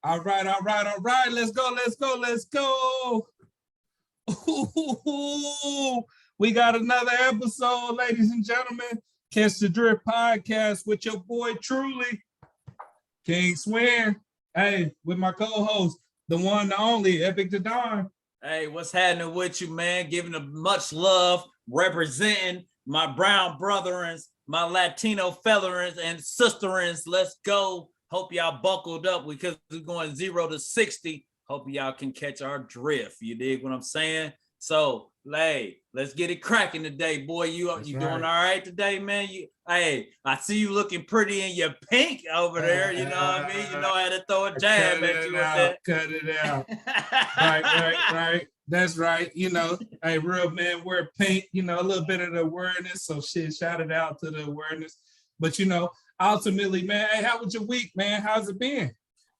All right, all right, all right. Let's go, let's go, let's go. Ooh, we got another episode, ladies and gentlemen. Catch the Drip Podcast with your boy Truly, King Swin. Hey, with my co-host, the one, the only, Epic the Don. Hey, what's happening with you, man? Giving them much love, representing my brown brethrens, my Latino fellerins and sisterins. Let's go. Hope y'all buckled up because we're going 0 to 60. Hope y'all can catch our drift. You dig what I'm saying? So, hey, let's get it cracking today, boy. You right. Doing all right today, man? Hey, I see you looking pretty in your pink over there. You know what I mean? You know how to throw a jab at you with that. Cut it out. Right. That's right. You know, hey, real man wear pink, you know, a little bit of the awareness. So shit, shout it out to the awareness. But, you know, ultimately, man, hey, how was your week, man? How's it been?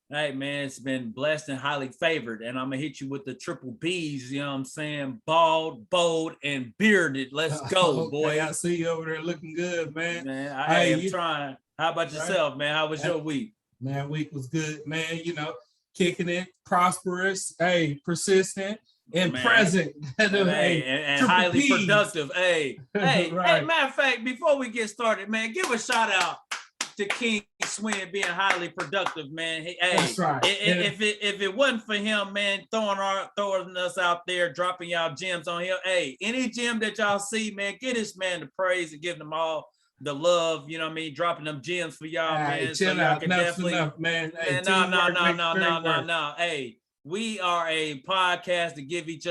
Hey, man, it's been blessed and highly favored. And I'm going to hit you with the triple Bs, you know what I'm saying? Bald, bold, and bearded. Let's go, okay, boy. I see you over there looking good, man. Man, I am trying. How about yourself, man? How was your week? Man, week was good, man. You know, kicking it, prosperous, hey, persistent, and present. and highly P's. Productive. Hey, right. Hey, matter of fact, before we get started, man, give a shout out to King Swin being highly productive, man. Hey, that's right. If it wasn't for him, man, throwing us out there, dropping y'all gems on him. Hey, any gem that y'all see, man, get this man the praise and give them all the love. You know what I mean? Dropping them gems for y'all, man. Chill so y'all out. can Enough's definitely enough, man. Hey, no. Hey, we are a podcast to give each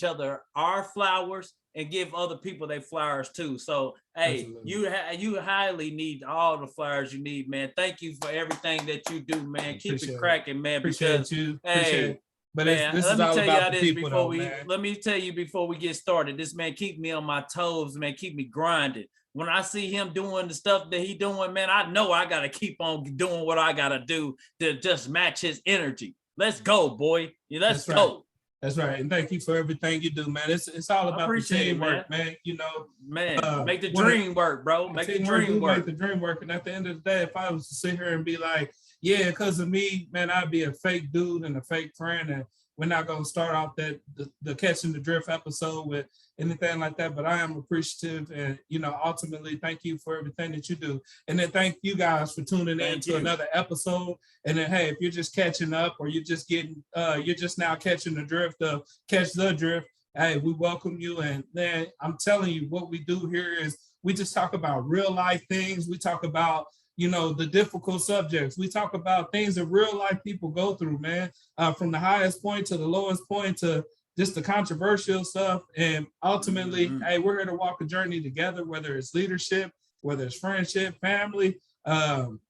other our flowers and give other people their flowers too. So, hey, absolutely. you highly need all the flowers you need, man. Thank you for everything that you do, man. Keep it cracking, man. Appreciate you. Hey, but man, this is all about the people, though, man. Let me tell you before we get started. This man keep me on my toes, man. Keep me grinding. When I see him doing the stuff that he doing, man, I know I gotta keep on doing what I gotta do to just match his energy. Let's go, boy. Let's go. That's right. And thank you for everything you do, man. It's all about the teamwork, man. You know, man, make the dream work, bro. Make the dream work. Make the dream work. And at the end of the day, if I was to sit here and be like, yeah, because of me, man, I'd be a fake dude and a fake friend. And we're not going to start off the Catching the Drift episode with anything like that. But I am appreciative. And, you know, ultimately, thank you for everything that you do. And then thank you guys for tuning in to another episode. And then, hey, if you're just catching up or you're just now catching the drift of Catch the Drift, hey, we welcome you. And then I'm telling you, what we do here is we just talk about real life things. We talk about, you know, the difficult subjects. We talk about things that real life people go through, man, from the highest point to the lowest point to just the controversial stuff. And ultimately, hey, we're here to walk a journey together, whether it's leadership, whether it's friendship, family.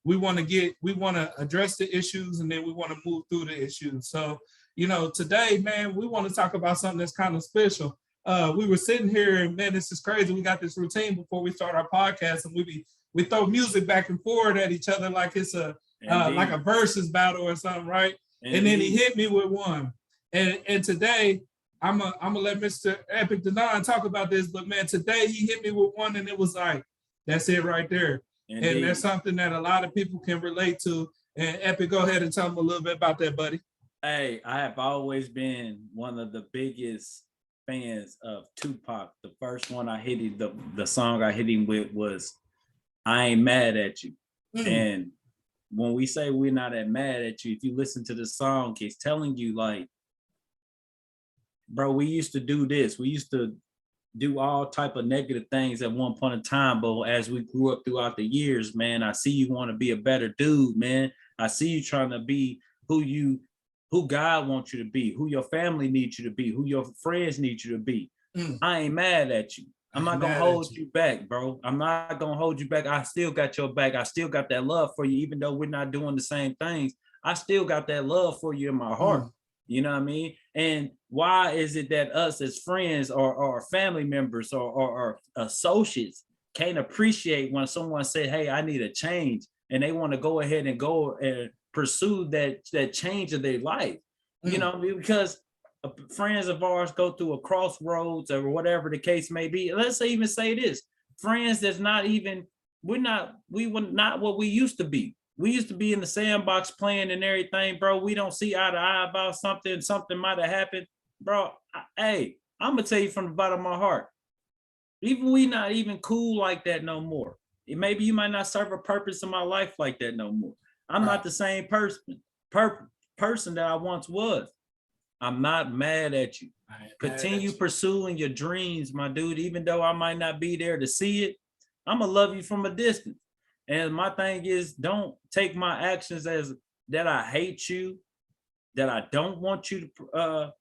We want to address the issues, and then we want to move through the issues. So, you know, today, man, we want to talk about something that's kind of special. We were sitting here, and man, this is crazy. We got this routine before we start our podcast, and we throw music back and forth at each other like it's like a versus battle or something, right? Indeed. And then he hit me with one. And today, I'm gonna let Mr. Epic Denon talk about this, but man, today he hit me with one, and it was like, that's it right there. Indeed. And that's something that a lot of people can relate to. And Epic, go ahead and tell them a little bit about that, buddy. Hey, I have always been one of the biggest fans of Tupac. The first one I hit him, the song I hit him with was I Ain't Mad at You. And when we say we're not that mad at you, if you listen to the song, it's telling you like, bro, we used to do this. We used to do all type of negative things at one point in time, but as we grew up throughout the years, man, I see you want to be a better dude, man. I see you trying to be who God wants you to be, who your family needs you to be, who your friends need you to be. I ain't mad at you. I'm not gonna hold you back, bro. I'm not gonna hold you back. I still got your back. I still got that love for you, even though we're not doing the same things. I still got that love for you in my heart. You know what I mean? And why is it that us as friends or family members or associates can't appreciate when someone say, hey, I need a change, and they want to go ahead and go and pursue that change of their life? You know, because friends of ours go through a crossroads or whatever the case may be. Let's even say this: friends that's not even, we were not what we used to be. We used to be in the sandbox playing and everything, bro. We don't see eye to eye about something. Something might have happened, bro. Hey, I'm gonna tell you from the bottom of my heart. Even we not even cool like that no more. Maybe you might not serve a purpose in my life like that no more. I'm not the same person that I once was. I'm not mad at you. Continue pursuing your dreams, my dude. Even though I might not be there to see it, I'm gonna love you from a distance. And my thing is, don't take my actions as that I hate you, that I don't want you to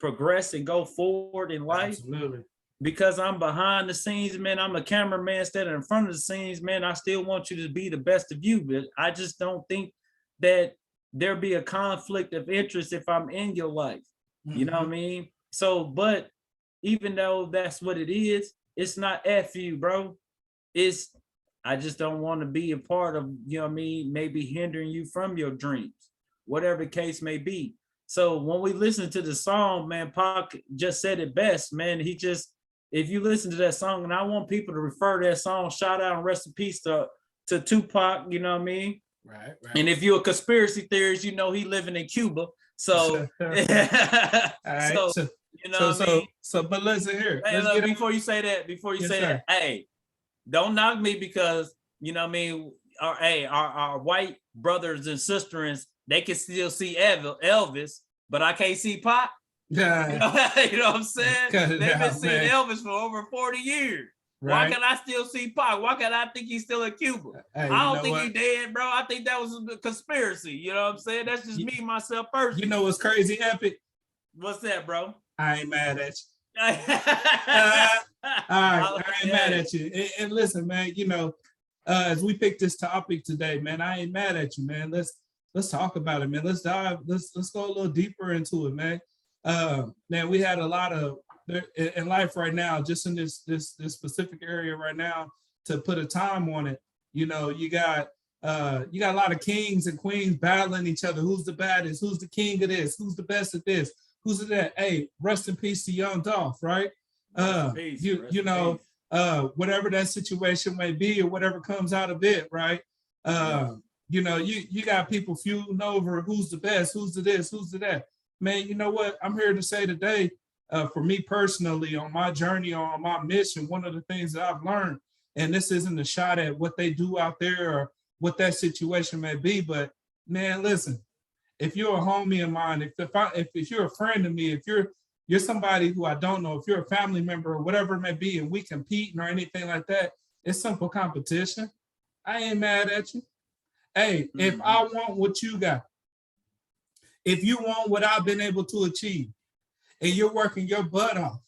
progress and go forward in life. Absolutely. Because I'm behind the scenes, man. I'm a cameraman standing in front of the scenes, man. I still want you to be the best of you, but I just don't think that there'll be a conflict of interest if I'm in your life. You know what I mean? So, but even though that's what it is, it's not F you, bro. It's, I just don't want to be a part of, you know what I mean, maybe hindering you from your dreams, whatever the case may be. So when we listen to the song, man, Pac just said it best, man. He just, if you listen to that song, and I want people to refer to that song, shout out and rest in peace to Tupac, you know what I mean? Right. And if you're a conspiracy theorist, you know he living in Cuba. So, right. So you know what I mean? So, but listen here. Hey, look, before you say that, hey, don't knock me because, you know what I mean, our white brothers and sisters, they can still see Elvis, but I can't see Pac. Yeah. You know what I'm saying? They've been seeing Elvis for over 40 years. Right. Why can I still see Pac? Why can I think he's still in Cuba? Hey, I don't think he's dead, bro. I think that was a conspiracy. You know what I'm saying? That's just me, myself, personally. You know what's crazy, Epic? What's that, bro? I ain't mad at you. All right, I ain't mad at you. And listen, man, you know, as we pick this topic today, man, I ain't mad at you, man. Let's talk about it, man. Let's dive. Let's go a little deeper into it, man. Man, we had a lot of in life right now, just in this specific area right now, to put a time on it. You know, you got a lot of kings and queens battling each other. Who's the baddest? Who's the king of this? Who's the best at this? Who's that? Hey, rest in peace to Young Dolph, right? You know, whatever that situation may be or whatever comes out of it, right? You know, you got people feuding over who's the best, who's the this, who's the that. Man, you know what? I'm here to say today, for me personally, on my journey, on my mission, one of the things that I've learned, and this isn't a shot at what they do out there or what that situation may be, but man, listen, if you're a homie of mine, if you're a friend of me, if you're somebody who I don't know, if you're a family member or whatever it may be, and we compete or anything like that, it's simple competition. I ain't mad at you. Hey, if I want what you got, if you want what I've been able to achieve, and you're working your butt off,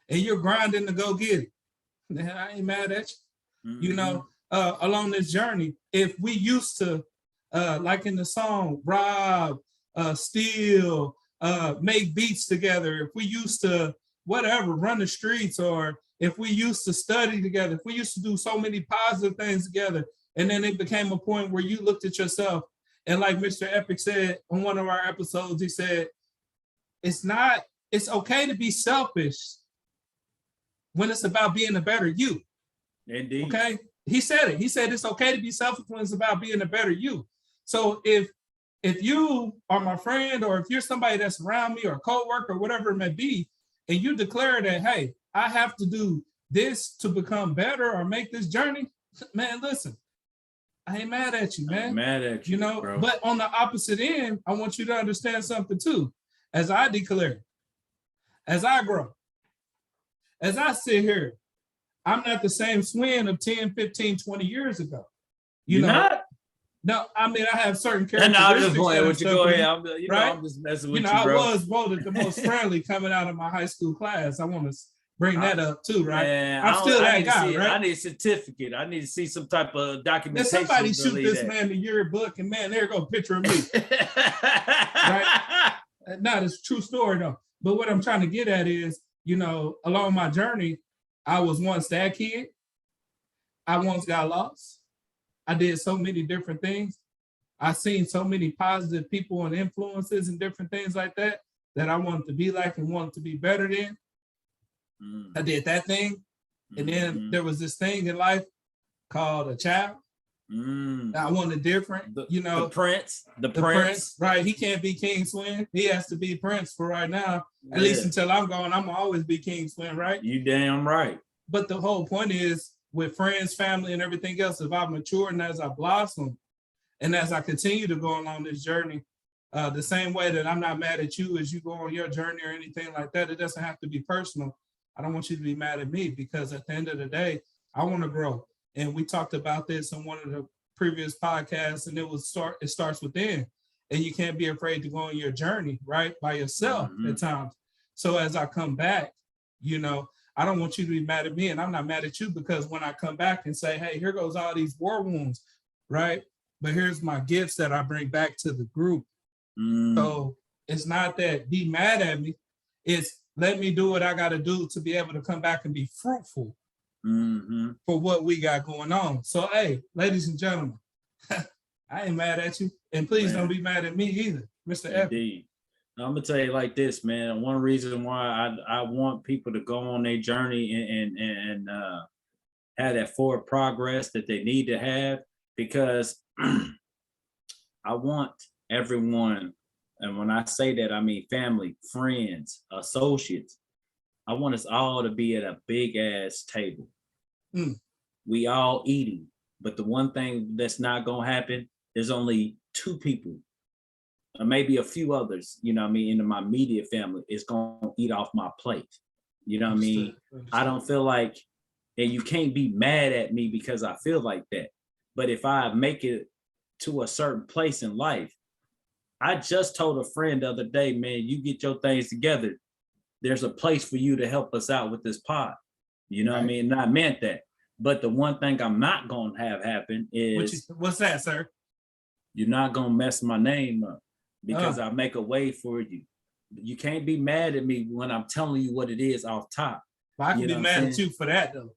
and you're grinding to go get it, then I ain't mad at you. You know, along this journey, if we used to, like in the song, rob, steal, make beats together, if we used to, whatever, run the streets, or if we used to study together, if we used to do so many positive things together, and then it became a point where you looked at yourself, and like Mr. Epic said on one of our episodes, he said, it's okay to be selfish when it's about being a better you. Indeed. Okay. He said it. He said it's okay to be selfish when it's about being a better you. So if you are my friend, or if you're somebody that's around me, or a coworker, or whatever it may be, and you declare that, hey, I have to do this to become better or make this journey, man, listen, I ain't mad at you, man. I'm mad at you, you know, bro. But on the opposite end, I want you to understand something too. As I declare, as I grow, as I sit here, I'm not the same Swin of 10, 15, 20 years ago. You're not? No, I mean, I have certain characteristics. And I'm just playing with you. Go ahead. I'm just messing with you, bro. I was voted the most friendly coming out of my high school class. I want to bring that up too, right? Man, I'm still that guy, right? I need a certificate. I need to see some type of documentation. Then somebody shoot this man the yearbook, and man, there go a picture of me. Right? No, it's a true story though. But what I'm trying to get at is, you know, along my journey, I was once that kid. I once got lost. I did so many different things. I seen so many positive people and influences and different things like that I wanted to be like and wanted to be better than. I did that thing. And then there was this thing in life called a child. I want it different. The, you know, the the prince. right? He can't be King Swin. He has to be Prince for right now. At least until I'm gone, I'm gonna always be King Swin, right? You damn right. But the whole point is with friends, family, and everything else, if I mature and as I blossom and as I continue to go along this journey, the same way that I'm not mad at you as you go on your journey or anything like that, it doesn't have to be personal. I don't want you to be mad at me because at the end of the day, I want to grow. And we talked about this in one of the previous podcasts, and it starts within. And you can't be afraid to go on your journey, right? By yourself at times. So as I come back, you know, I don't want you to be mad at me, and I'm not mad at you because when I come back and say, hey, here goes all these war wounds, right? But here's my gifts that I bring back to the group. So it's not that be mad at me. It's let me do what I got to do to be able to come back and be fruitful for what we got going on. So, hey, ladies and gentlemen, I ain't mad at you. And please don't be mad at me either, Mr. Indeed. I'm gonna tell you like this, man. One reason why I want people to go on their journey and have that forward progress that they need to have, because I want everyone, and when I say that, I mean family, friends, associates. I want us all to be at a big ass table. We all eating, but the one thing that's not gonna happen, there's only 2 people, or maybe a few others, you know what I mean, in my immediate family is gonna eat off my plate. You know what I mean? I don't feel like, and you can't be mad at me because I feel like that. But if I make it to a certain place in life, I just told a friend the other day, man, you get your things together. There's a place for you to help us out with this pod. You know what I mean? And I meant that. But the one thing I'm not gonna have happen is what's that, sir? You're not gonna mess my name up because I make a way for you. You can't be mad at me when I'm telling you what it is off top. Well, I can be mad at you for that though.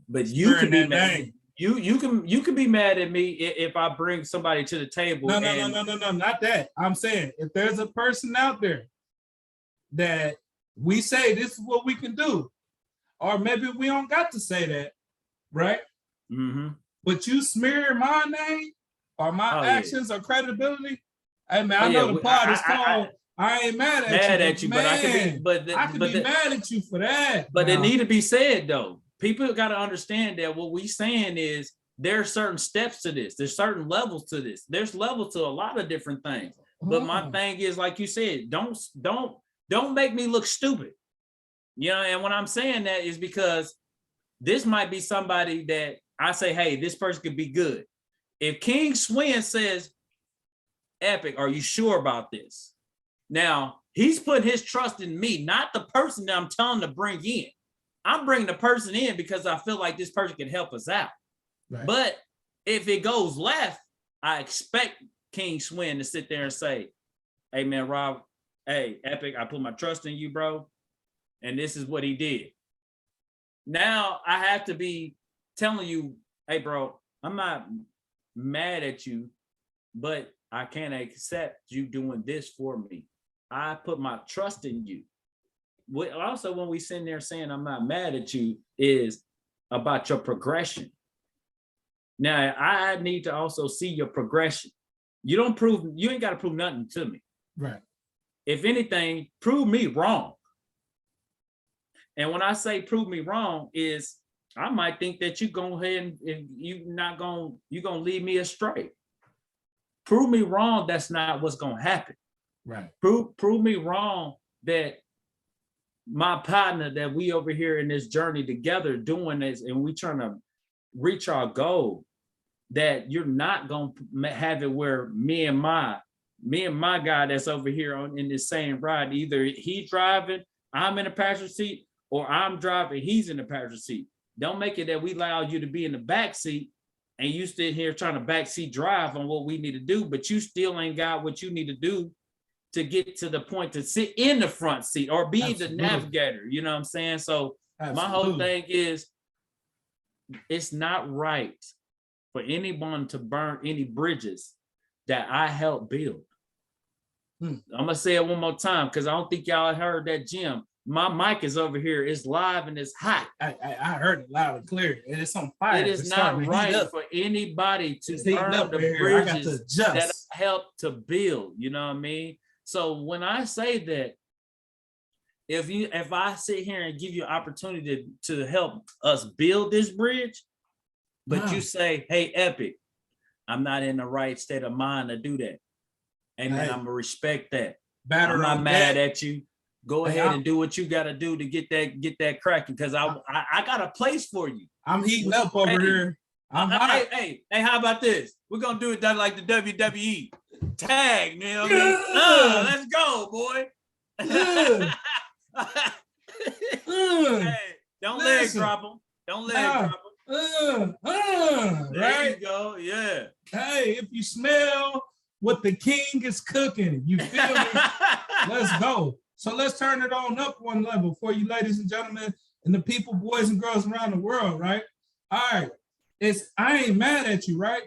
But you can be mad. You can be mad at me if I bring somebody to the table. No, not that. I'm saying if there's a person out there that we say this is what we can do, or maybe we don't got to say that, right? But you smear my name or my actions or credibility. Hey man, I know the pod is called I ain't mad at you, man, but I can be mad at you for that. But it need to be said though. People got to understand that what we saying is there are certain steps to this. There's certain levels to this. There's levels to a lot of different things. But my thing is, like you said, don't make me look stupid. You know, and when I'm saying that is because this might be somebody that I say, hey, this person could be good. If King Swin says, Epic, are you sure about this? Now, he's putting his trust in me, not the person that I'm telling to bring in. I'm bringing the person in because I feel like this person can help us out. Right. But if it goes left, I expect King Swin to sit there and say, hey, man, Rob, hey, Epic, I put my trust in you, bro. And this is what he did. Now I have to be telling you, hey, bro, I'm not mad at you, but I can't accept you doing this for me. I put my trust in you. Also, when we sitting there saying I'm not mad at you is about your progression. Now, I need to also see your progression. You ain't got to prove nothing to me. Right. If anything, prove me wrong. And when I say prove me wrong is I might think that you go ahead and you're gonna lead me astray. Prove me wrong, that's not what's gonna happen. Right. Prove me wrong that my partner, that we over here in this journey together doing this and we trying to reach our goal, that you're not gonna have it where me and my guy that's over here in this same ride, either he driving, I'm in the passenger seat, or I'm driving, he's in the passenger seat. Don't make it that we allow you to be in the back seat and you sit here trying to backseat drive on what we need to do, but you still ain't got what you need to do to get to the point to sit in the front seat or be the navigator. You know what I'm saying? So my whole thing is, it's not right for anyone to burn any bridges that I helped build. I'm gonna say it one more time because I don't think y'all heard that, Jim. My mic is over here. It's live and it's hot. I heard it loud and clear, and it's on fire. It is not right for anybody to burn the bridges that help to build. You know what I mean? So when I say that, if I sit here and give you an opportunity to help us build this bridge, but you say, hey, Epic, I'm not in the right state of mind to do that. And then I'm gonna respect that. I'm not mad at you. Go ahead and do what you gotta do to get that cracking, because I got a place for you. I'm heating up over here. Hey, how about this? We're gonna do it like the WWE. Tag, you know what I mean? Let's go, boy. Hey, don't leg drop them. Don't leg drop them. There right? you go. Yeah. Hey, if you smell what the king is cooking, you feel me? Let's go. So let's turn it on up one level for you, ladies and gentlemen, and the people, boys and girls around the world, right? All right. I ain't mad at you, right?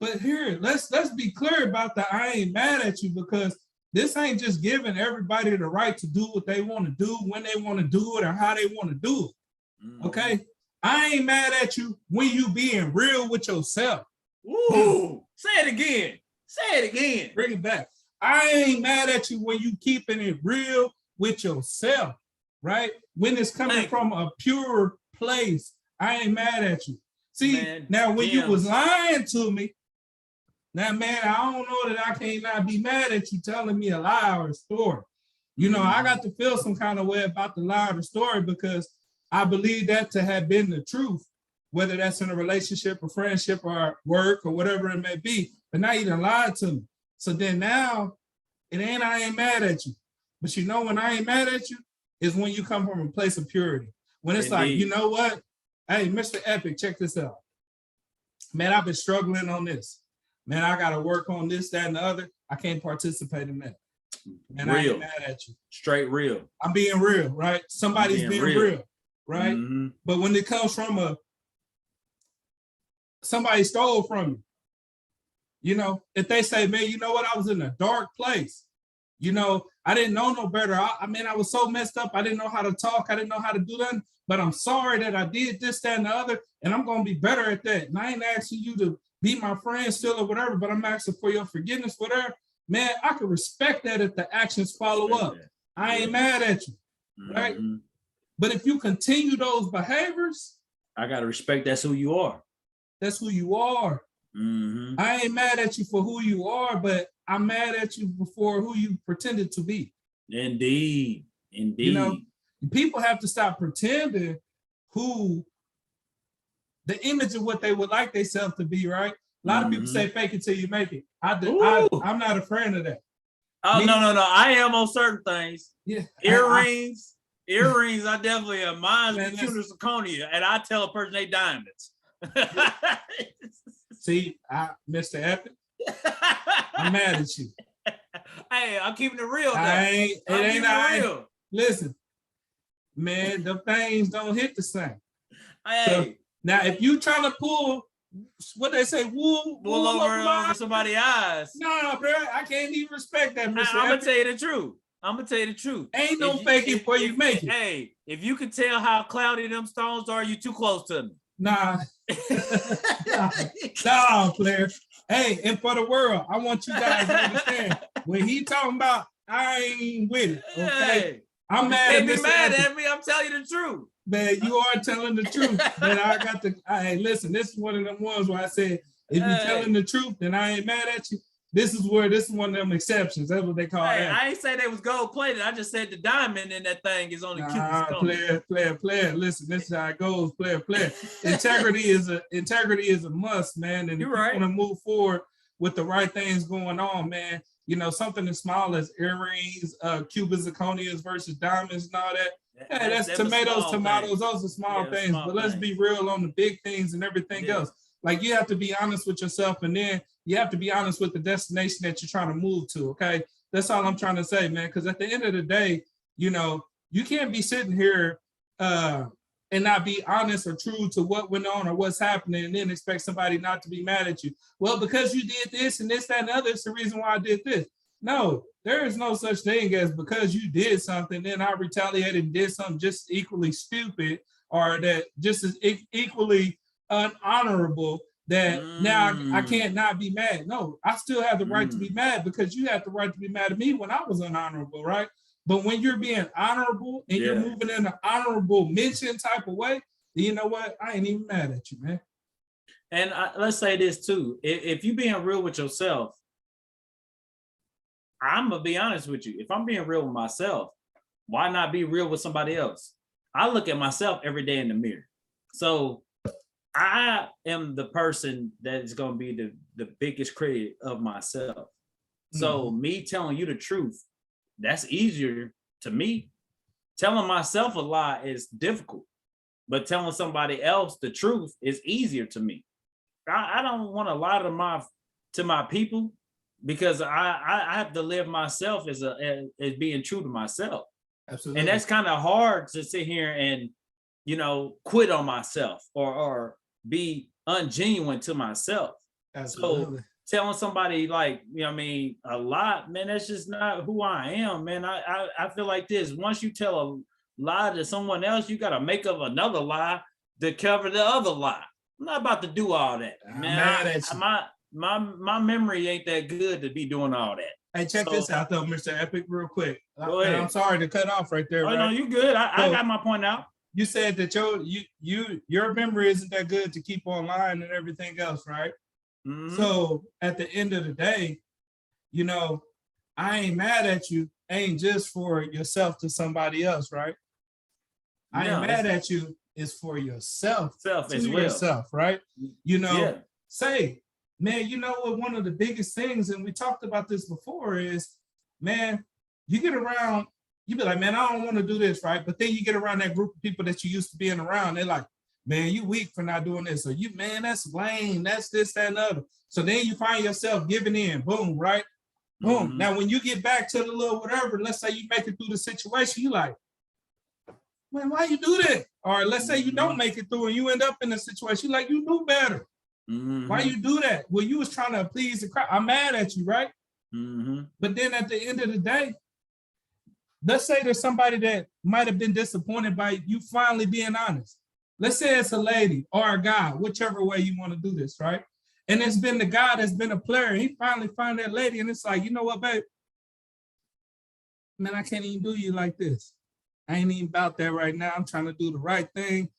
But here, let's be clear about that. I ain't mad at you, because this ain't just giving everybody the right to do what they want to do, when they want to do it, or how they want to do it. Okay? I ain't mad at you when you being real with yourself. Ooh, say it again. Say it again. Bring it back. I ain't mad at you when you keeping it real with yourself, right? When it's coming from a pure place, I ain't mad at you. See, man, now when you was lying to me, now, man, I don't know that I can't not be mad at you telling me a lie or a story. You know, I got to feel some kind of way about the lie or the story, because I believe that to have been the truth, whether that's in a relationship or friendship or work or whatever it may be. But now you done lied to me. So then now, I ain't mad at you. But you know when I ain't mad at you is when you come from a place of purity. When it's like, you know what? Hey, Mr. Epic, check this out. Man, I've been struggling on this. Man, I got to work on this, that, and the other. I can't participate in that. Man, I ain't mad at you. Straight real. I'm being real, right? Somebody's being real, right? Mm-hmm. But when it comes from somebody stole from you, you know, if they say, man, you know what? I was in a dark place. You know, I didn't know no better. I mean, I was so messed up. I didn't know how to talk. I didn't know how to do that. But I'm sorry that I did this, that, and the other. And I'm going to be better at that. And I ain't asking you to be my friend still or whatever, but I'm asking for your forgiveness, whatever. Man, I can respect that if the actions follow up. I ain't mad at you, right? Mm-hmm. But if you continue those behaviors, I got to respect that's who you are. That's who you are. Mm-hmm. I ain't mad at you for who you are, but I'm mad at you for who you pretended to be. Indeed. You know, people have to stop pretending who the image of what they would like themselves to be, right? A lot of people say fake it till you make it. I'm not a friend of that. Oh, no. I am on certain things. Yeah. Earrings, I definitely am. Mine's cuter zirconia, and I tell a person they diamonds. See, Mr. Epic, I'm mad at you. Hey, I'm keeping it real. It ain't real. Listen, man, the things don't hit the same. Hey. So, now, if you trying to pull, what they say, wool over somebody's eyes. Nah, bro, I can't even respect that, Mr. I'm going to tell you the truth. Ain't no fake it before you make it. Hey, if you can tell how cloudy them stones are, you too close to them. Nah. Nah, player. Hey, and for the world, I want you guys to understand, when he talking about, I ain't with it, okay? Hey, I'm mad at Mr. mad at me, I'm telling you the truth. Man, you are telling the truth. But I got to, hey, listen, this is one of them ones where I said, if you're telling the truth, then I ain't mad at you. This is one of them exceptions. That's what they call it. I ain't say they was gold plated. I just said the diamond in that thing is only player. Listen, this is how it goes. Player. Integrity is a must, man. And if you want to move forward with the right things going on, man, you know, something as small as earrings, Cuban zirconias versus diamonds and all that. Hey, that's tomatoes. Those are small things. But let's be real on the big things and everything else. Like, you have to be honest with yourself, and then you have to be honest with the destination that you're trying to move to, okay? That's all I'm trying to say, man, because at the end of the day, you know, you can't be sitting here and not be honest or true to what went on or what's happening and then expect somebody not to be mad at you. Well, because you did this and this, that, and the other, it's the reason why I did this. No, there is no such thing as because you did something, then I retaliated and did something just equally stupid or that just as equally unhonorable that now I can't not be mad. No, I still have the right to be mad because you had the right to be mad at me when I was unhonorable, right? But when you're being honorable and you're moving in an honorable mention type of way, you know what? I ain't even mad at you, man. And let's say this too. If you being real with yourself, I'm gonna be honest with you. If I'm being real with myself, why not be real with somebody else? I look at myself every day in the mirror. So I am the person that is going to be the biggest critic of myself. So me telling you the truth, that's easier to me. Telling myself a lie is difficult, but telling somebody else the truth is easier to me. I don't want to lie to my people because I have to live myself as being true to myself. Absolutely. And that's kind of hard to sit here and, you know, quit on myself or be ungenuine to myself. Absolutely. So telling somebody like, you know what I mean, a lot, man, that's just not who I am, man. I feel like this. Once you tell a lie to someone else, you got to make up another lie to cover the other lie. I'm not about to do all that, man. My memory ain't that good to be doing all that. Hey, check this out though, Mr. Epic, real quick. Go ahead. I'm sorry to cut off right there. Oh, right? no, you good. I got my point out. You said that your memory isn't that good to keep online and everything else, right? So at the end of the day, you know, I ain't mad at you, ain't just for yourself to somebody else, right? I ain't mad at you, it's for yourself to as well. yourself, right? You know, say, man, you know what, one of the biggest things, and we talked about this before, is, man, you get around, you be like, man, I don't want to do this, right? But then you get around that group of people that you used to being around, they're like, man, you weak for not doing this. Or you, man, that's lame. That's this, that, and other. So then you find yourself giving in. Boom, right? Boom. Now, when you get back to the little whatever, let's say you make it through the situation, you like, man, why you do that? Or let's say you don't make it through and you end up in a situation, like you knew better. Why you do that? Well, you was trying to please the crowd. I'm mad at you, right? But then at the end of the day, let's say there's somebody that might have been disappointed by you finally being honest. Let's say it's a lady or a guy, whichever way you want to do this, right? And it's been the guy that's been a player. And he finally found that lady and it's like, you know what, babe? Man, I can't even do you like this. I ain't even about that right now. I'm trying to do the right thing.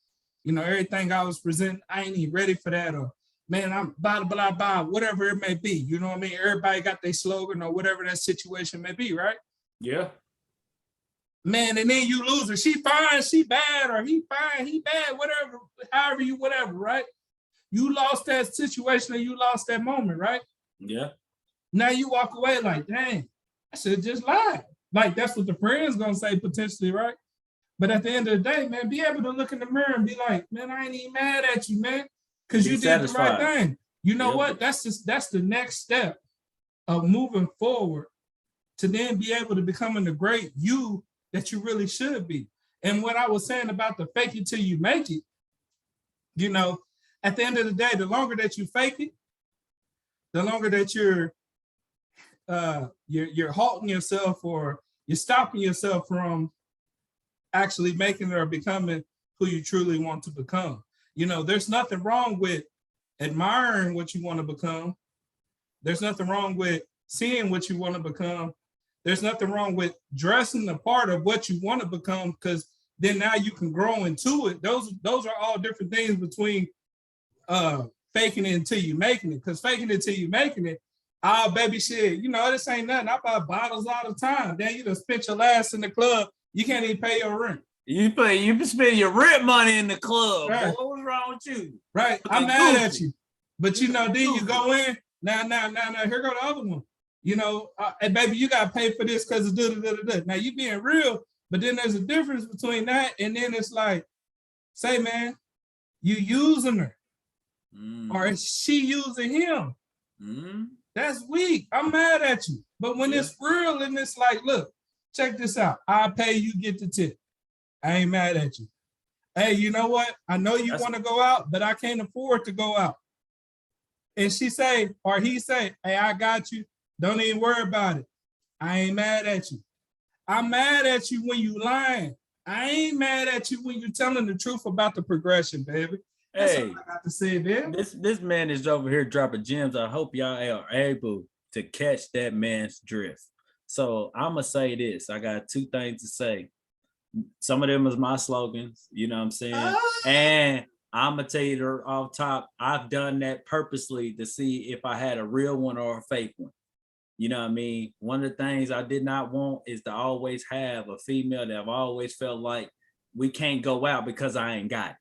You know, everything I was presenting, I ain't even ready for that. Or, man, I'm blah, blah, blah, whatever it may be. You know what I mean? Everybody got their slogan or whatever that situation may be, right? Yeah. Man, and then you lose her. She fine, she bad, or he fine, he bad, whatever, however you, whatever, right? You lost that situation and you lost that moment, right? Yeah. Now you walk away like, dang, I should have just lied. Like, that's what the friend's gonna say potentially, right? But at the end of the day, man, be able to look in the mirror and be like, man, I ain't even mad at you, man, because you did the right thing. You know what? That's the next step of moving forward to then be able to becoming the great you that you really should be. And what I was saying about the fake it till you make it, you know, at the end of the day, the longer that you fake it, the longer that you're halting yourself or you're stopping yourself from actually making it or becoming who you truly want to become. You know, there's nothing wrong with admiring what you want to become. There's nothing wrong with seeing what you want to become. There's nothing wrong with dressing the part of what you want to become, because then now you can grow into it. Those are all different things between faking it until you making it. Because faking it until you making it, oh, baby, shit, you know, this ain't nothing. I buy bottles all the time. Then you done spent your last in the club. You can't even pay your rent. You spend your rent money in the club. Right. Boy, what's wrong with you? Right. I'm mad at you. But, you know, then you go in. Now, here go the other one. You know, and baby, you got to pay for this because of da-da-da-da-da. Now, you being real, but then there's a difference between that and then it's like, say, man, you using her. Or is she using him? That's weak. I'm mad at you. But when it's real and it's like, look, check this out. I'll pay you, get the tip. I ain't mad at you. Hey, you know what? I know you want to go out, but I can't afford to go out. And she say, or he say, hey, I got you. Don't even worry about it. I ain't mad at you. I'm mad at you when you lying. I ain't mad at you when you telling the truth about the progression, baby. That's all Hey, I got to say, man. this man is over here dropping gems. I hope y'all are able to catch that man's drift. So I'm gonna say this. I got two things to say. Some of them is my slogans, you know what I'm saying? And I'm gonna tell you off top, I've done that purposely to see if I had a real one or a fake one. You know what I mean? One of the things I did not want is to always have a female that I've always felt like we can't go out because I ain't got it.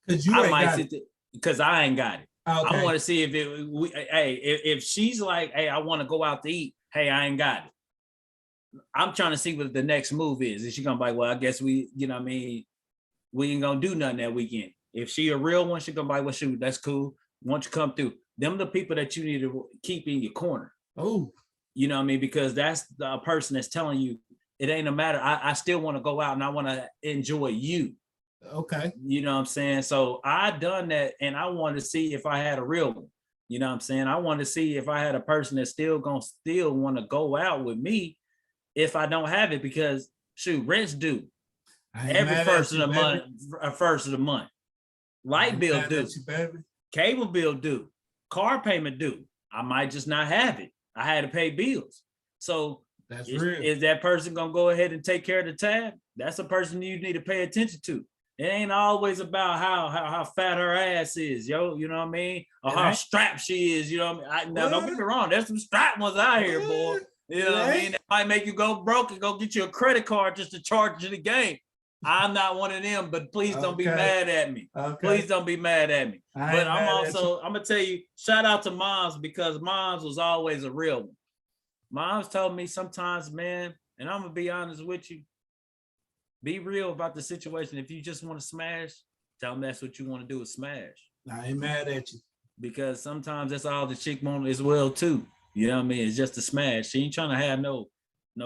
Because you I ain't might got sit it. because I ain't got it. Okay. I want to see if if she's like, hey, I want to go out to eat. Hey, I ain't got it. I'm trying to see what the next move is. Is she gonna be like, well, I guess we, you know what I mean, we ain't gonna do nothing that weekend. If she a real one, she gonna be like, well, shoot, that's cool. Once you come through, them the people that you need to keep in your corner. Oh, you know what I mean? Because that's the person that's telling you it ain't a matter. I still want to go out and I want to enjoy you. okay. You know what I'm saying? So I done that and I wanted to see if I had a real one. You know what I'm saying? I wanted to see if I had a person that's still gonna want to go out with me if I don't have it, because shoot, rents due every first of the month, light bill due, cable bill due, car payment due. I might just not have it. I had to pay bills. So that's real. Is that person gonna go ahead and take care of the tab? That's a person you need to pay attention to. It ain't always about how fat her ass is, yo. You know what I mean? Or how strapped she is. You know what I mean? Now, don't get me wrong. There's some strapped ones out here, boy. You know what I mean? That might make you go broke and go get you a credit card just to charge you the game. I'm not one of them, but please don't be mad at me. Please don't be mad at me. But I'm gonna tell you, shout out to Moms, because Moms was always a real one. Moms told me sometimes, man, and I'm gonna be honest with you, be real about the situation. If you just want to smash, tell them that's what you want to do is smash. I ain't mad at you. Because sometimes that's all the chick want as well too. You know what I mean? It's just a smash. She ain't trying to have no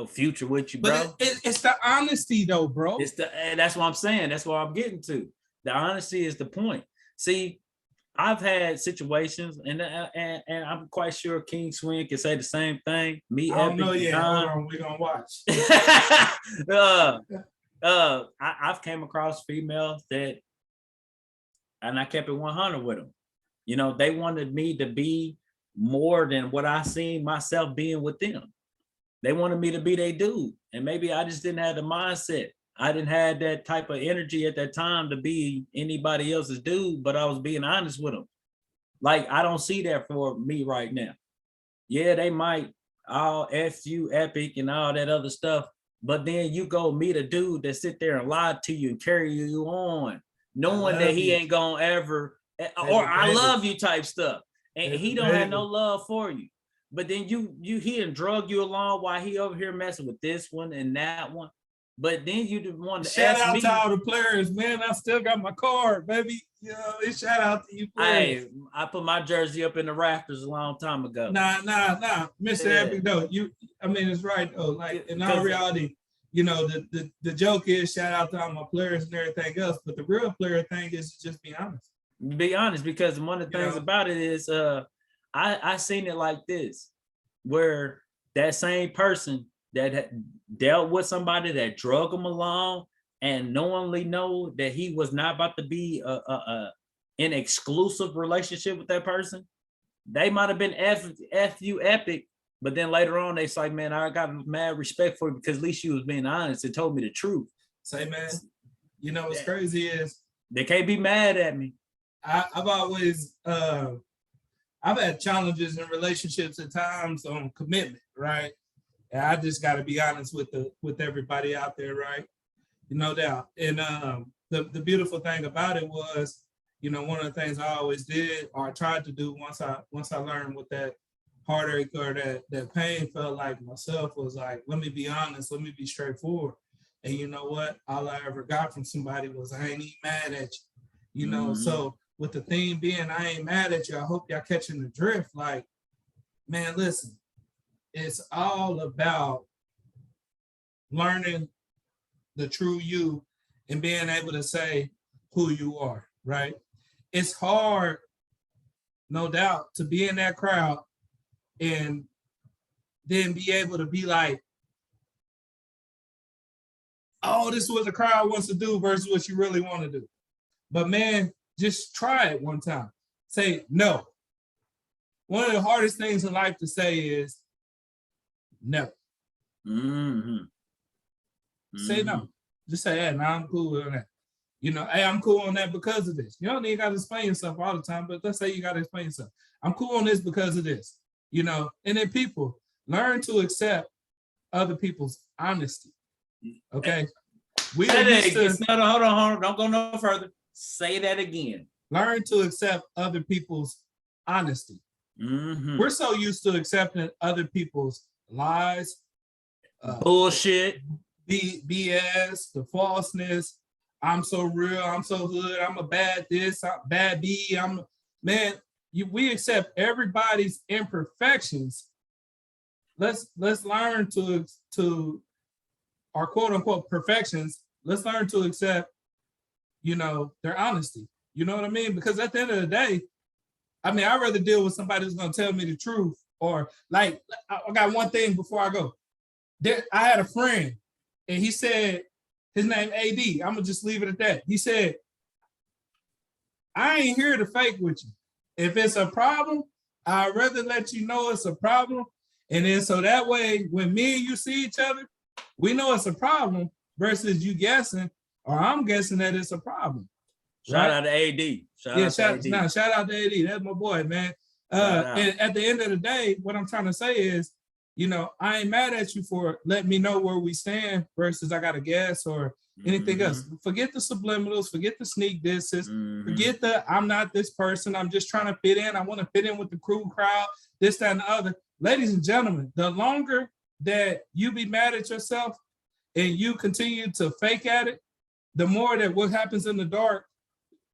future with you, bro. But it's the honesty though, bro. And that's what I'm saying. That's what I'm getting to. The honesty is the point. See, I've had situations, and I'm quite sure King Swing can say the same thing. Me, I don't know yet. Hold on, we're gonna watch. I've came across females that, and I kept it 100 with them. You know, they wanted me to be more than what I seen myself being with them. They wanted me to be their dude, and maybe I just didn't have the mindset. I didn't have that type of energy at that time to be anybody else's dude, but I was being honest with them. Like, I don't see that for me right now. Yeah, they might all F you, epic, and all that other stuff, but then you go meet a dude that sit there and lie to you and carry you on, knowing that he ain't gonna ever, or I love you type stuff, and he don't have no love for you. But then he and drug you along while he over here messing with this one and that one. But then you just want to shout out to all the players, man. I still got my card, baby. You know, shout out to you players. Hey, I put my jersey up in the rafters a long time ago. Nah, Mr. Epic, though. I mean, it's right though. Like, in all reality, you know, the joke is shout out to all my players and everything else, but the real player thing is to just be honest. Be honest, because one of the things about it is I seen it like this, where that same person that dealt with somebody that drug him along and knowingly know that he was not about to be an exclusive relationship with that person, they might have been F you epic, but then later on they say, man, I got mad respect for you because at least you was being honest and told me the truth. Say, man, you know what's crazy is they can't be mad at me. I've always I've had challenges in relationships at times on commitment, right? And I just got to be honest with everybody out there, right? No doubt. And the beautiful thing about it was, you know, one of the things I always did, or I tried to do once I learned what that heartache or that pain felt like myself, was like, let me be honest, let me be straightforward. And you know what? All I ever got from somebody was, I ain't even mad at you. You know, so with the theme being, I ain't mad at you, I hope y'all catching the drift. Like, man, listen, it's all about learning the true you and being able to say who you are, right? It's hard, no doubt, to be in that crowd and then be able to be like, oh, this is what the crowd wants to do versus what you really want to do. But man, just try it one time. Say no. One of the hardest things in life to say is no. Say no. Just say, hey, nah, I'm cool on that. You know, hey, I'm cool on that because of this. You don't even got to explain yourself all the time, but let's say you got to explain yourself. I'm cool on this because of this. You know, and then people learn to accept other people's honesty. Okay. We hold on. Don't go no further. Say that again. Learn to accept other people's honesty. We're so used to accepting other people's lies, bullshit, BS, the falseness. I'm so real. I'm so good. I'm a bad this. I'm bad B. We accept everybody's imperfections. Let's learn to our quote unquote perfections. Let's learn to accept, you know, their honesty. You know what I mean? Because at the end of the day, I mean, I'd rather deal with somebody who's going to tell me the truth. Or like, I got one thing before I go. I had a friend and he said, his name AD. I'm going to just leave it at that. He said, I ain't here to fake with you. If it's a problem, I'd rather let you know it's a problem. And then so that way, when me and you see each other, we know it's a problem versus you guessing, or I'm guessing that it's a problem. Shout out to AD. Shout out to AD. That's my boy, man. And at the end of the day, what I'm trying to say is, you know, I ain't mad at you for letting me know where we stand versus I got to guess or anything else. Forget the subliminals, forget the sneak disses, forget the I'm not this person. I'm just trying to fit in. I want to fit in with the crew crowd, this, that, and the other. Ladies and gentlemen, the longer that you be mad at yourself and you continue to fake at it, the more that what happens in the dark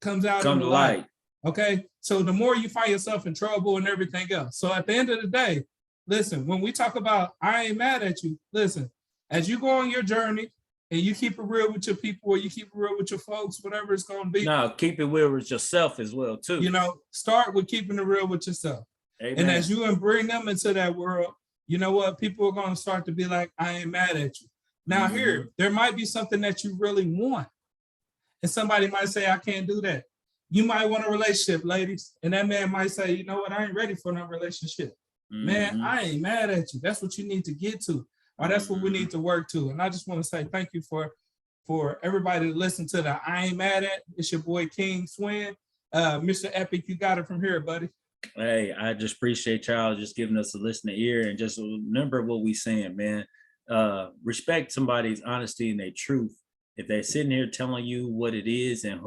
comes out in the light. Okay. So the more you find yourself in trouble and everything else. So at the end of the day, listen, when we talk about I ain't mad at you, listen, as you go on your journey and you keep it real with your people or you keep it real with your folks, whatever it's going to be. No, keep it real with yourself as well, too. You know, start with keeping it real with yourself. Amen. And as you bring them into that world, you know what? People are going to start to be like, I ain't mad at you. Now here, there might be something that you really want. And somebody might say, I can't do that. You might want a relationship, ladies. And that man might say, you know what? I ain't ready for no relationship. Man, I ain't mad at you. That's what you need to get to. Or that's what we need to work to. And I just want to say thank you for everybody to listen to the I Ain't Mad At. It's your boy, King Swin. Mr. Epic, you got it from here, buddy. Hey, I just appreciate y'all just giving us a listening ear and just remember what we saying, man. Respect somebody's honesty and their truth. If they're sitting here telling you what it is and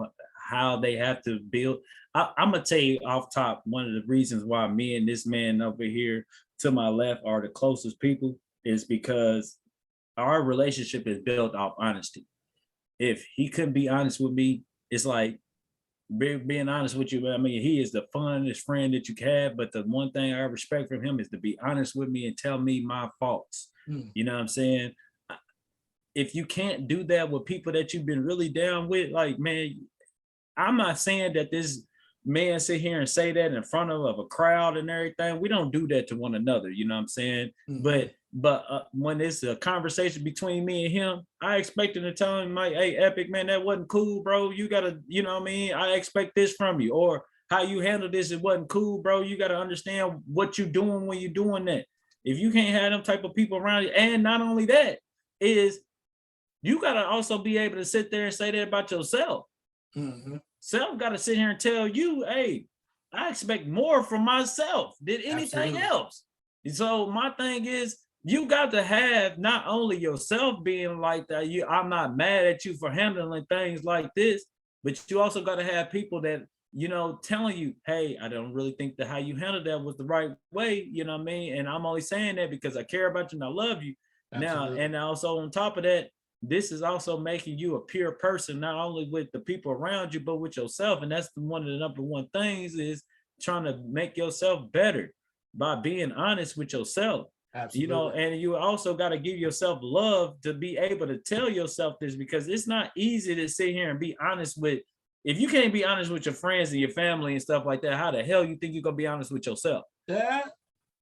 how they have to build, I'm gonna tell you off top, one of the reasons why me and this man over here to my left are the closest people is because our relationship is built off honesty. If he couldn't be honest with me, it's like being honest with you. I mean, he is the funnest friend that you can have, but the one thing I respect from him is to be honest with me and tell me my faults. You know what I'm saying? If you can't do that with people that you've been really down with, like, man, I'm not saying that this man sit here and say that in front of a crowd and everything. We don't do that to one another, you know what I'm saying? But when it's a conversation between me and him, I expect him to tell him, like, hey, Epic, man, that wasn't cool, bro. You gotta, you know what I mean? I expect this from you. Or how you handle this, it wasn't cool, bro. You gotta understand what you're doing when you're doing that. If you can't have them type of people around you, and not only that, is you gotta also be able to sit there and say that about yourself. Self got to sit here and tell you, hey, I expect more from myself than anything else. So my thing is, you got to have not only yourself being like that, I'm not mad at you for handling things like this, but you also got to have people that, you know, telling you, hey, I don't really think that how you handled that was the right way, you know what I mean? And I'm only saying that because I care about you and I love you. Absolutely. Now, and also on top of that, this is also making you a pure person, not only with the people around you, but with yourself. And that's one of the number one things is trying to make yourself better by being honest with yourself. Absolutely. You know, and you also got to give yourself love to be able to tell yourself this, because it's not easy to sit here and be honest with, if you can't be honest with your friends and your family and stuff like that, how the hell you think you're going to be honest with yourself? Yeah.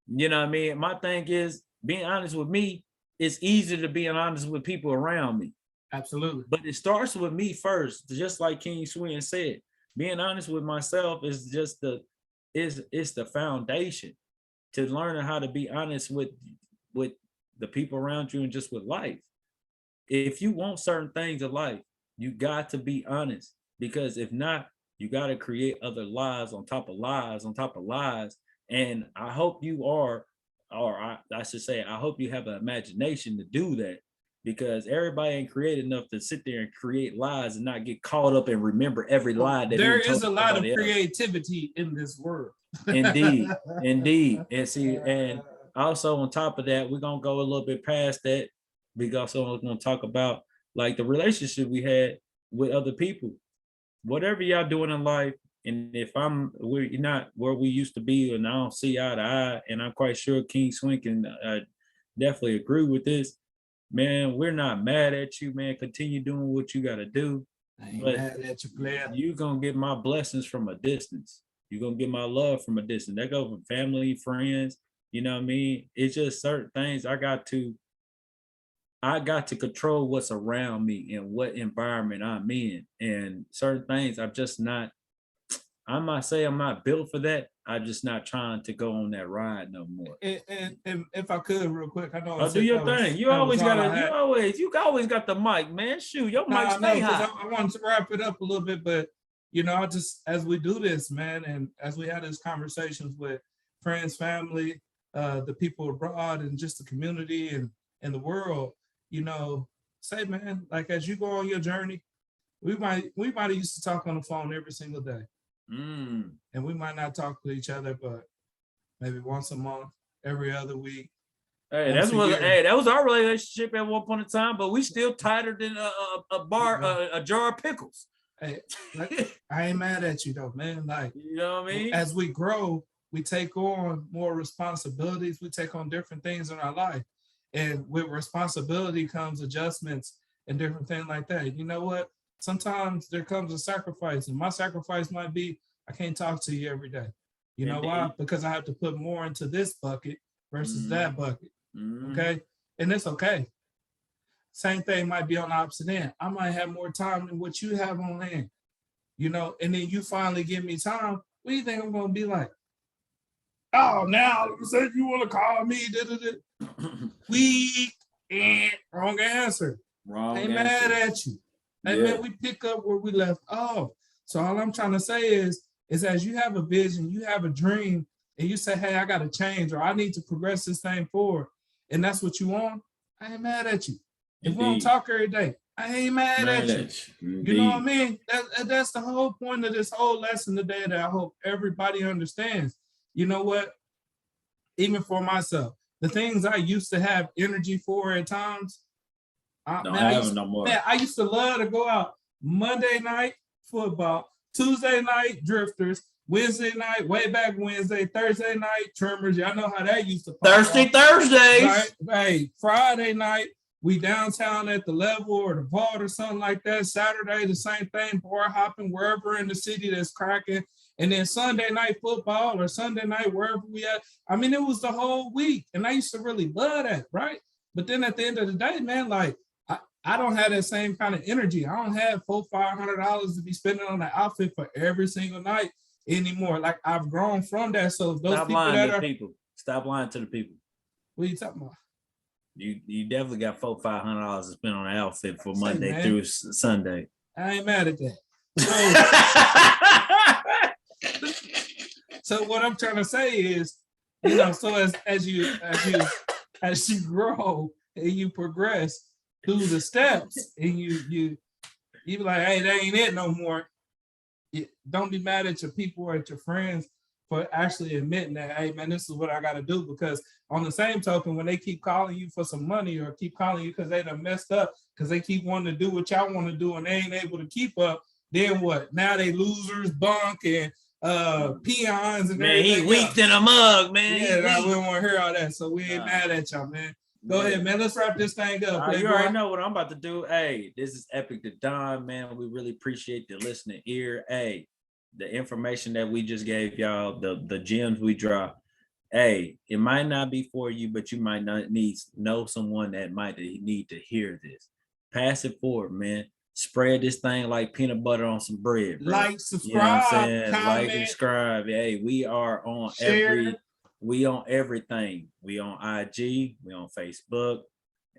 You know what I mean? My thing is, being honest with me, it's easier to be honest with people around me. Absolutely. But it starts with me first, just like King Swin said. Being honest with myself is just it's the foundation to learning how to be honest with the people around you and just with life. If you want certain things in life, you got to be honest, because if not, you got to create other lies on top of lies on top of lies. And I hope you are, or I should say, I hope you have an imagination to do that, because everybody ain't creative enough to sit there and create lies and not get caught up and remember every lie that there told is a lot of somebody else. creativity in this world. Indeed, indeed. And see, and also on top of that, we're gonna go a little bit past that. We also gonna talk about like the relationship we had with other people. Whatever y'all doing in life, and if we're not where we used to be, and I don't see eye to eye, and I'm quite sure King Swing can definitely agree with this, man. We're not mad at you, man. Continue doing what you gotta do. I ain't But mad at you, player. you're gonna get my blessings from a distance. You're gonna get my love from a distance. That goes from family, friends, you know what I mean? It's just certain things I got to control what's around me and what environment I'm in. And certain things I'm just not, I might say I'm not built for that. I'm just not trying to go on that ride no more. And if I could, real quick, I know. Oh, do your thing. You always got the mic, man. Shoot, your mic stay hot. I wanted to wrap it up a little bit, but you know, I just, as we do this, man, and as we have these conversations with friends, family, the people abroad, and just the community and the world, you know, say, man, like as you go on your journey, we might have used to talk on the phone every single day. And we might not talk to each other, but maybe once a month, every other week. Hey, that was our relationship at one point in time, but we still tighter than a jar of pickles. Hey, like, I ain't mad at you though, man. Like, you know what I mean? As we grow, we take on more responsibilities. We take on different things in our life, and with responsibility comes adjustments and different things like that. You know what? Sometimes there comes a sacrifice, and my sacrifice might be I can't talk to you every day. You know why? Because I have to put more into this bucket versus that bucket. Okay, and it's okay. Same thing might be on the opposite end. I might have more time than what you have on hand, you know, and then you finally give me time. What do you think I'm going to be like? Oh, now you said you want to call me. Weak. Wrong answer. Wrong ain't answer. Mad at you. And then we pick up where we left off. So all I'm trying to say is as you have a vision, you have a dream, and you say, hey, I got to change, or I need to progress this thing forward, and that's what you want, I ain't mad at you. If we don't talk every day, I ain't mad at you. You know what I mean? That's the whole point of this whole lesson today that I hope everybody understands. You know what? Even for myself, the things I used to have energy for at times, I used to love to go out Monday night football, Tuesday night drifters, Wednesday night, way back Wednesday, Thursday night, Tremors. Y'all know how that used to Thursdays. Right? Hey, Friday night, we downtown at the level or the vault or something like that. Saturday, the same thing, bar hopping wherever in the city that's cracking. And then Sunday night football or Sunday night, wherever we at. I mean, it was the whole week. And I used to really love that, right? But then at the end of the day, man, like, I don't have that same kind of energy. I don't have $400-500 to be spending on an outfit for every single night anymore. Like, I've grown from that. So those Stop people lying to people. Stop lying to the people. What are you talking about? You definitely got $400-500 to spend on an outfit for Monday through Sunday. I ain't mad at that. So what I'm trying to say is, you know, so as you grow and you progress through the steps, and you be like, hey, that ain't it no more. Don't be mad at your people or at your friends for actually admitting that, hey, man, this is what I got to do. Because on the same token, when they keep calling you for some money or keep calling you because they done messed up, because they keep wanting to do what y'all want to do and they ain't able to keep up, then what? Now they losers, bunk, and peons and man, he weak in a mug, man. Yeah, we don't want to hear all that. So we ain't mad at y'all, man. Go ahead, man. Let's wrap this thing up. You already know what I'm about to do. Hey, this is Epic to Don, man. We really appreciate the listening ear. Hey, the information that we just gave y'all, the gems we dropped. hey, it might not be for you, but you might not know someone that might need to hear this. Pass it forward, man. Spread this thing like peanut butter on some bread, bro. Like, You know what I'm subscribe, saying? Like and comment, subscribe. Hey, we are on share. we on everything. We on IG, we on Facebook,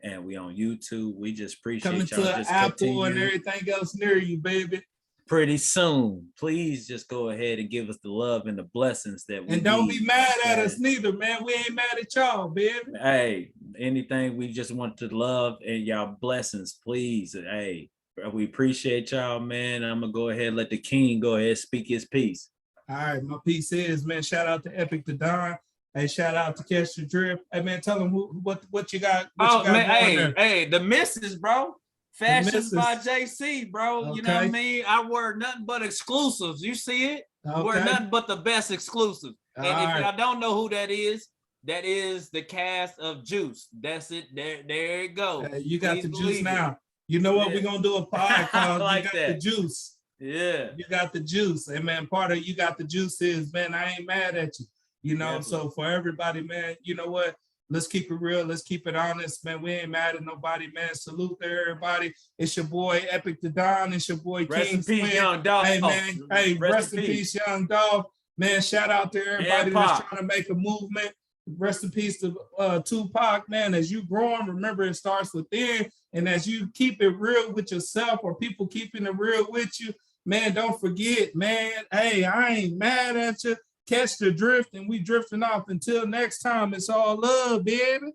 and we on YouTube. We just Coming appreciate to y'all. an Just Apple and continue. everything else near you, baby. Pretty soon. Please just go ahead and give us the love and the blessings that we And don't need. be mad at us neither, man. We ain't mad at y'all, baby. Hey, anything we just want to love and y'all blessings, please. Hey, we appreciate y'all, man. I'm gonna go ahead and let the king go ahead and speak his piece. All right, my piece is, man, shout out to Epic the Don. Hey, shout out to Catch the Drift. Hey, man, tell them what you got. What you got man, hey, the missus, bro. Fashions by JC, bro. Okay. You know what I mean? I wear nothing but exclusives. You see it? Okay. Wear nothing but the best exclusives. All and if right. y'all don't know who that is the cast of Juice. That's it. There it goes. You got the juice now. You know what? We're gonna do a pod called like You Got that. the Juice. Yeah. You got the juice. And man, part of You Got the Juice is, man, I ain't mad at you. You know, so for everybody, man, you know what? Let's keep it real. Let's keep it honest, man. We ain't mad at nobody, man. Salute to everybody. It's your boy Epic the Don. It's your boy Rest King in peace, Swin. Young Dog. Hey, man. Hey, rest in peace, Young Dog. Man, shout out to everybody that's trying to make a movement. Rest in peace to Tupac, man. As you growing, remember it starts within. And as you keep it real with yourself or people keeping it real with you, man, don't forget, man. Hey, I ain't mad at you. Catch the drift, and we drifting off. Until next time, it's all love, baby.